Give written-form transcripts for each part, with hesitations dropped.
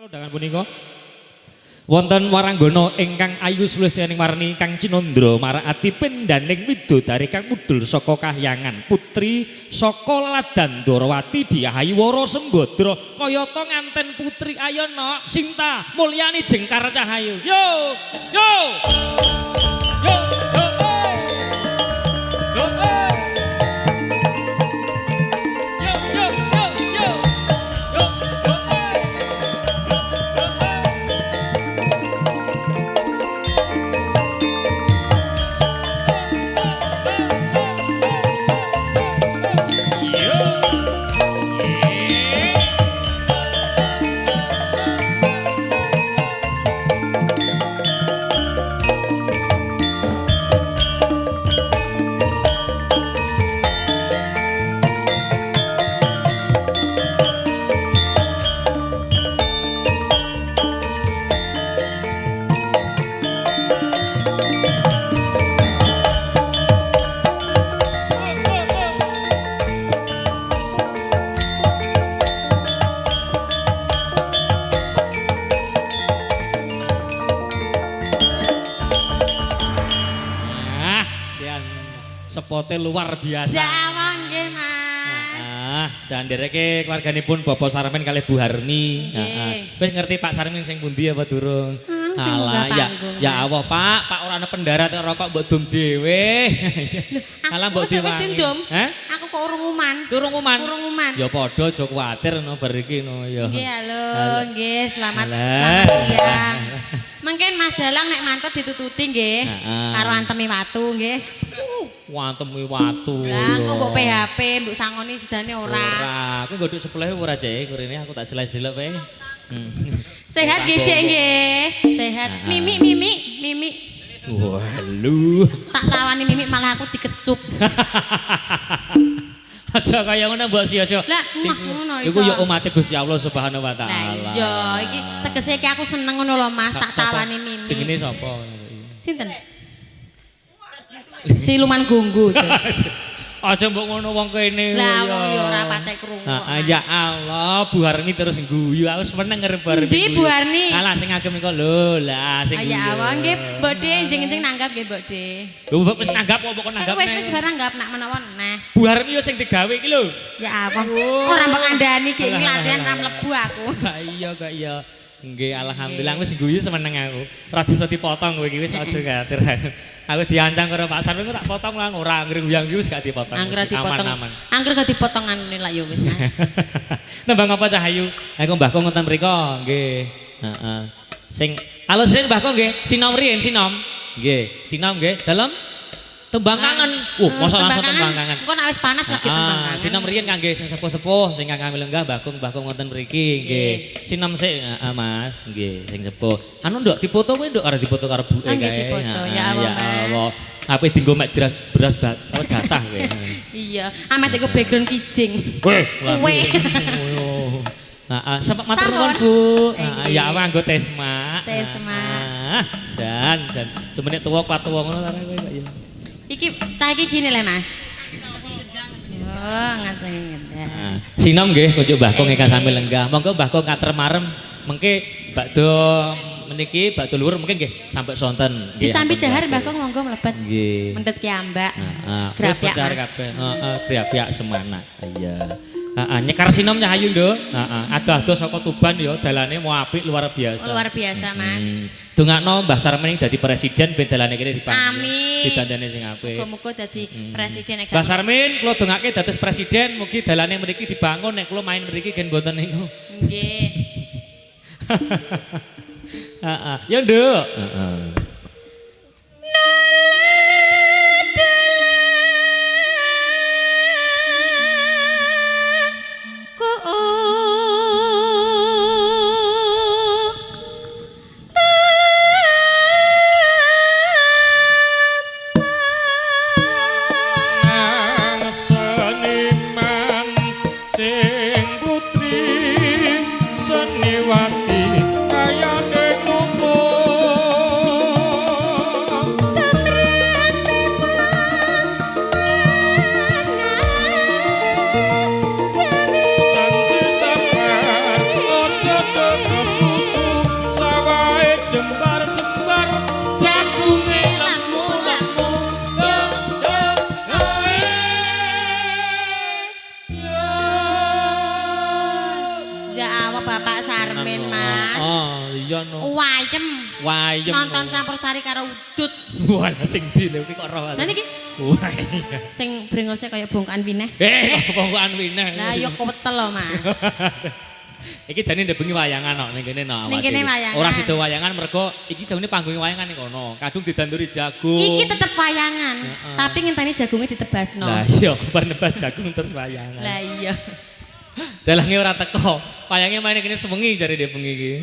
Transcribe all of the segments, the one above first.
Dengan punika wonten waranggana ingkang ayu sulistyaning warni kang cinandra marakati pendaning widodari kang mudhul saka kahyangan putri saka Ladan Darawati Diahayu Sembadra kayata nganten putri Ayana Sinta Mulyani Jengkar Cahayu yo yo yo yo yo sepote luar biasa. Jawang nggih, Mas. Jan ndereke keluarganipun Bapak Sarmin kalih Bu Harni. Wis ngerti Pak Sarmin sing pundi apa durung? Alah ya Allah, Pak ora ana pendarat rokok mbok dum dhewe. Salah mbok diwangi. Aku kok urung uman. Durung uman. Ya padha aja kuwatir no bar iki no ya. Nggih, halo, nggih, selamat siang. Mungkin Mas Dalang nek mantut ditututi nggih. Karo antemi watu nggih. Antemi watu. Lah kok mbok PHP mbok sangoni sidane ora. Ora, aku nggodhok 10.000 ora cek, kurene aku tak seles-selep wae. Sehat nggih, Dek nggih. Sehat. Mimi. Walu. Tak tawani Mimi malah aku dikecup. Aja kaya ngono mbok sia-sia. Lah, ngono iso. Iku ya umate Gusti Allah Subhanahu wa taala. Lah iya, iki tegese iki aku seneng ngono lho Mas, tak tawani Mimi. Jenenge sapa? Sinten? Siluman Gunggu. Aja mbok ngono wong kene. Lah wong ya ora patek krungu. Ya Allah, Bu Harni terus ngguyu. Aku seneng ngarep Bu Harni. Ndi Bu Harni? Alah sing ngagem iku lho, lah sing guyu. Ya Allah, nggih, Mbok De enjing-enjing nanggap nggih, Mbok De. Lho, Mbok wis nanggap apa kok nanggap? Wis barang nanggap nak menawa nah. Bu Harni yo sing digawe iki lho. Ya apa? Ora mbok kandhani iki latihan ra mlebu aku. Gak iya. Nggih, alhamdulillah wis guyu seneng aku. Ora bisa dipotong kowe iki wis aja katir. Aku diancang karo Pak Sarmin tak potong lah ora anggere guyang iki wis gak dipotong. Anggere dipotong. Anggere gak dipotongan lak ya wis Mas. Nembang apa Cahayu? Aku mbahku ngoten mriko nggih. Heeh. Sing alus rin mbahku nggih, sinom riyen sinom. Nggih, sinom nggih. Dalem tembang kangen. Mosok langsung tembang kangen. Engko nek wis panas lagi tembang kangen. Sinom riyen kangge sing sepuh-sepuh sing kami lenggah mbahku ngoten mriki nggih. Sinom sik Mas nggih sing sepuh. Anu nduk dipoto kowe nduk ora dipoto karo buke kae. Nggih dipoto. Ya Allah. Apa dienggo mek beras apa jatah kowe. Iya, amet iku background kijing. Kowe. Sampai matur nuwun Bu. Ya apa anggo Tesma. Jan. Semenit tuwa kuat tuwa ngono ta kowe kok ya. Iki cah iki gini le Mas. Oh, ngajeng ngendang. Sinom nggih kunjuk Mbahku ingkang sami lenggah. Monggo Mbahku kater marem mengke bakdo meniki bakdo luhur mungkin nggih sampai sonten nggih. Disambi dahar Mbahku monggo mlebet. Nggih. Mendet kiambak. Grapyak kabeh. Grapyak semana. Iya. Nyekar sinom Cahayu Nduk. Adoh-adoh saka Tuban ya dalane mau apik luar biasa. Luar biasa Mas. Dongakno Mbah Sarmin dadi presiden ben dalane kene dipanggil. Amin. Ditandani sing apik. Muga-muga dadi presiden Mbah Sarmin kula dongake dados presiden mugi dalane mriki dibangun nek kula main mriki gen mboten niku. Nggih. Heeh. Ya Nduk. Heeh. Janji sampean ojo terus jembar-jembar jagunge lamu-lamu Jawa Bapak Sarmin Mas. Oh, iya no. Wayem. Wayem. Nonton campur sari karo udut. Wah, sing di lho iki kok ora. Lah niki Wah. Iya. sing brengose kaya bongkakan wineh. Bongkakan wineh. Lah ya kewetel lho Mas. Iki jane ndek bengi wayangan kok ning kene no. Ning kene wayangan. Ora sida wayangan mergo iki jane panggung wayangan ning kono. Kadung didanduri jagung. Iki tetep wayangan, tapi ngenteni jagungnya ditebasno. Lah iya, bar nebas jagung terus wayangan. Lah iya. Dalange ora teko. Wayange main kene sewengi jare ndek bengi iki.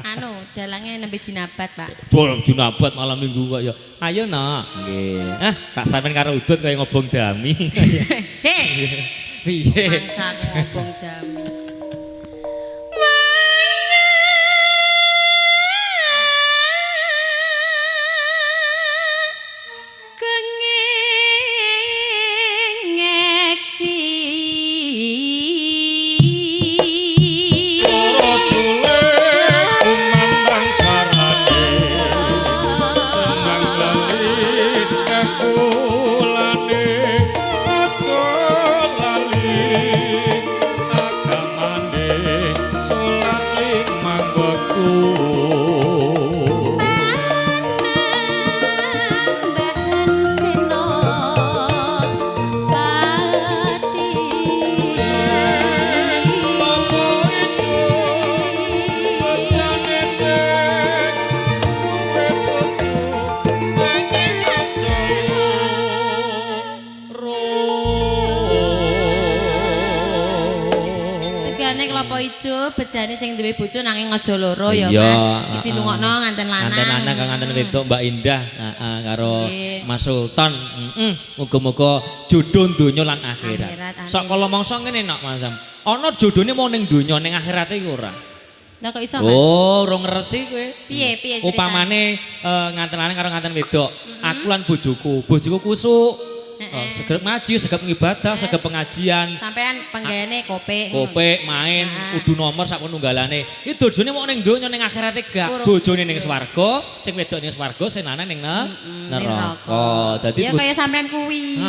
Anu, dalange nembe jinabat, Pak. Bol jinabat malam minggu kok ya. Ayo nak. Nggih. Kak sampean karo udut kaya ngobong dami. Heh. Piye? Mangsa ngobong dami. Kelapa ijo bejane sing duwe bojo nanging aja loro ya Mas. Iki dilungokno nganten lanang. Nganten lanang kang nganten wedok Mbak Indah, karo Mas Sultan. Muga-muga jodoh donya lan akhirat. Sok kala mangsa ngene nok Mas Sam. Ana jodone mau ning donya ning akhirat iki ora. Lah kok iso Mas? Oh, ora ngerti kowe. Piye cerita? Upamane nganten lanang karo nganten wedok. Aku lan bojoku kusuk. Segep ngaji, segep ngibadah, segep pengajian. Sampean penggayane kopek. Kopek main udu nomor sak nunggalane. Iki dojone mau ning donya ning akhirate gak. Bojone ning swarga, sing wedok ning swarga, sing lanang ning neraka. Dadi ya kaya sampean kuwi.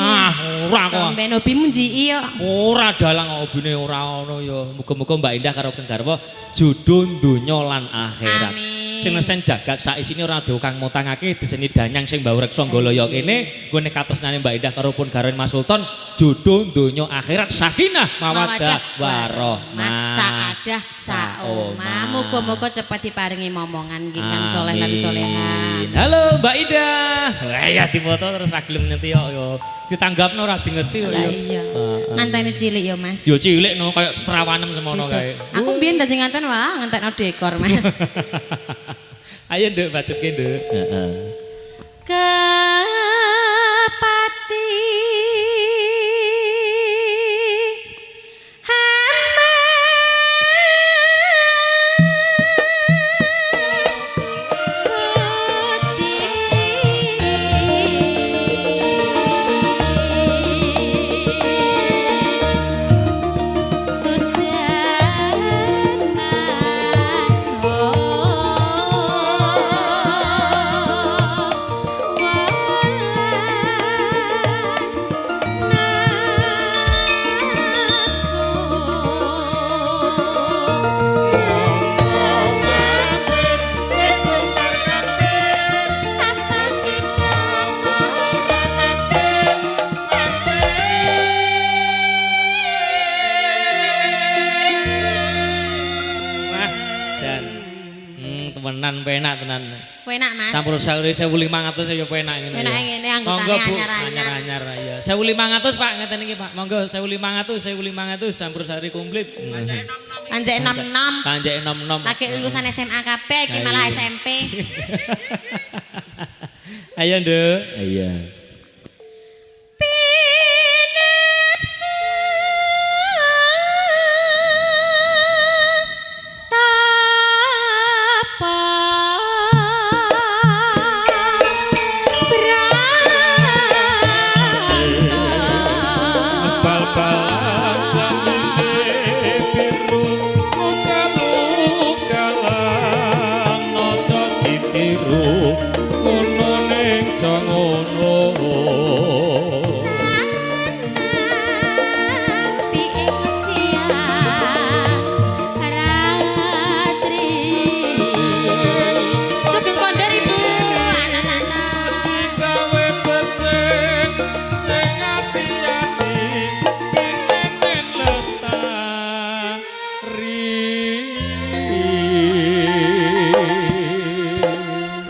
Ora kok. Sampeyan hobimu njiki yo. Ora dalang hobine ora ono ya. Muga-muga Mbak Indah karo Kang Garwa jodoh donya lan akhirat. Sing nesen jagat sak isine ora do kang mutangake diseni danyang sing mbau reksa nggolaya kene nggone katresnane Mbak Indah karo pun karo Mas Sultan jodoh donya akhirat sakinah mawaddah warahmah saadah saomah muga-muga cepet diparingi momongan ingkang saleh lan solehan. Halo Mbak Indah. Ya dipoto terus ra gelem nyeti yo ditanggapno ora dingeti yo. Lah iya. Nganteni cilik yo Mas. Yo cilik no kaya perawanem semono kae. Aku mbiyen dadi nganten walah ngentekno dekor Mas. Ayo Nduk batutke Nduk. Heeh. Kepati tenan penak tenan. Penak Mas. Sampun 1.500 ya penak ngene. Penak ngene anggotane anyar-anyar ya. 1.500 Pak ngeten iki Pak. Monggo 1.500 sampun sehari komplit. Panjek 66. Panjek 66. Lagi lulusan SMA kabeh iki malah SMP. Ayo Nduk. Iya.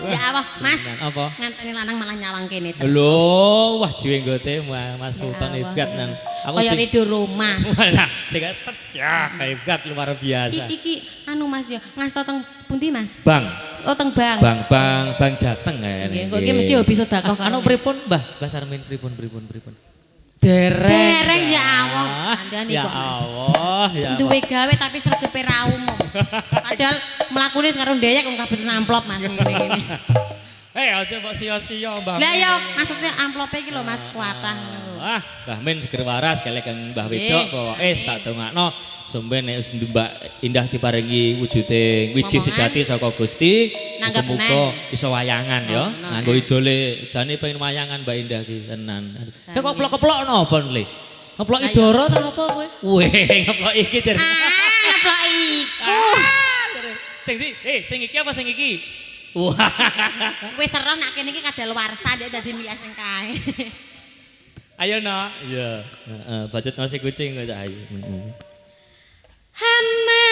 Ya Allah, Mas. Apa? Nganteni lanang malah nyawang kene terus. Lho, wah jenggote Mas Sultan Ya hebat Allah. nang. Kaya rido rumah. Malah sing sejak hebat luar biasa. Iki anu Mas yo, ngasta teng pundi Mas? Bang, Oh teng Bang. bang Jateng kayane. Nggih, kok iki mesti hobi sedekah kan. Anu pripun, Mbah Sarmin pripun? Dereng ya Allah. Kandhani Ya kok Mas. Allah, ya Allah. Duwe gawe tapi sregepe ra umum. Padahal mlakune karo ndeyek wong kabeh amplop Mas ngene. Aja mbok sia-sia, Mbah. Lah ya maksudnya amplope iki lho Mas kuatah. Ah, Mbah Min seger waras kali kang Mbah Wedok pokoke tak dongakno sumben nek wis Mbak Indah diparingi wujude wiji sejati saka Gusti. Nanggap Muga iso wayangan ya. Nganggo ijole jane pengen wayangan Mbak Indah ki tenan. Kok keplok-keplokno apa Le? Ngeplok idoro ta apa kowe? Weh, ngeplok iki der. Ngeplok iku. Sing iki apa sing iki? Wah. Wis seroh nek kene iki kadaluwarsa ndek dadi milih sing kae. Ayo no. Iya. Heeh, budget nasi kucing kok ayo. Hama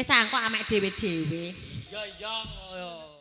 wis angkok amek dhewe-dhewe. Ya.